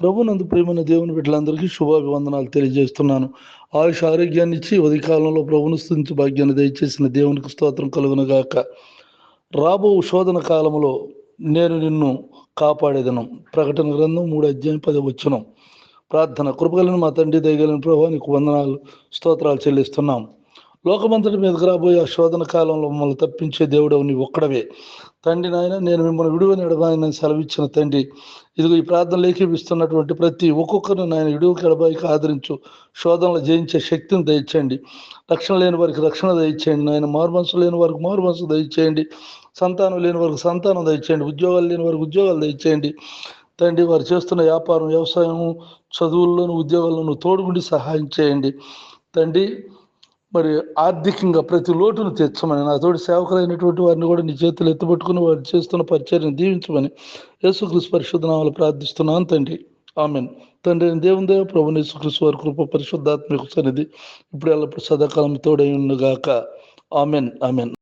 ప్రభునందు ప్రేమైన దేవుని బిడ్డలందరికీ శుభాభివందనాలు తెలియజేస్తున్నాను. ఆయుష్ ఆరోగ్యాన్ని ఇచ్చి ఉదయకాలంలో ప్రభును స్తుతించు భాగ్యాన్ని దయచేసిన దేవునికి స్తోత్రం కలుగునుగాక. రాబో శోధన కాలంలో నేను నిన్ను కాపాడేదను. ప్రకటన గ్రంథం 3:10 ప్రార్థన. కృపగలిగిన మా తండ్రి, దయగలిగిన ప్రభువా, నీకు వందనాలు స్తోత్రాలు చెల్లిస్తున్నాం. లోకమంతటి మీదకి రాబోయే ఆ శోధన కాలంలో మమ్మల్ని తప్పించే దేవుడవు నీ ఒక్కడవే తండ్రి. నాయన, నేను మిమ్మల్ని విడువని ఎడబాయని సెలవిచ్చిన తండ్రి, ఇదిగో ఈ ప్రార్థనలు ఏకీపిస్తున్నటువంటి ప్రతి ఒక్కొక్కరిని నాయన విడువకి ఎడబాయికి ఆదరించు. శోధనలు జయించే శక్తిని దయచేయండి. రక్షణ లేని వారికి రక్షణ దయచేయండి నాయన. మారుమనసు లేని వారికి మారుమనసు దయచేయండి. సంతానం లేని వారికి సంతానం దయచేయండి. ఉద్యోగాలు లేని వారికి ఉద్యోగాలు దయచేయండి తండ్రి. వారు చేస్తున్న వ్యాపారం, వ్యవసాయం, చదువుల్లోనూ ఉద్యోగాల్లోనూ తోడుగుండి సహాయం చేయండి తండ్రి. మరి ఆర్థికంగా ప్రతి లోటును తీర్చమని, నా తోటి సేవకులైనటువంటి వారిని కూడా నీ చేతులు ఎత్తుపట్టుకుని వారు చేస్తున్న పరిచర్యను దీవించమని యేసుక్రీస్తు పరిశుద్ధ నామములో ప్రార్థిస్తున్నాను తండ్రి. ఆమెన్. తండ్రి దేవుని దేవ ప్రభువు యేసుక్రీస్తు వారి కృప పరిశుద్ధాత్మకు సన్నిధి ఇప్పుడు ఎల్లప్పుడు సదాకాలం తోడై ఉండుగాక. ఆమెన్. ఆమెన్.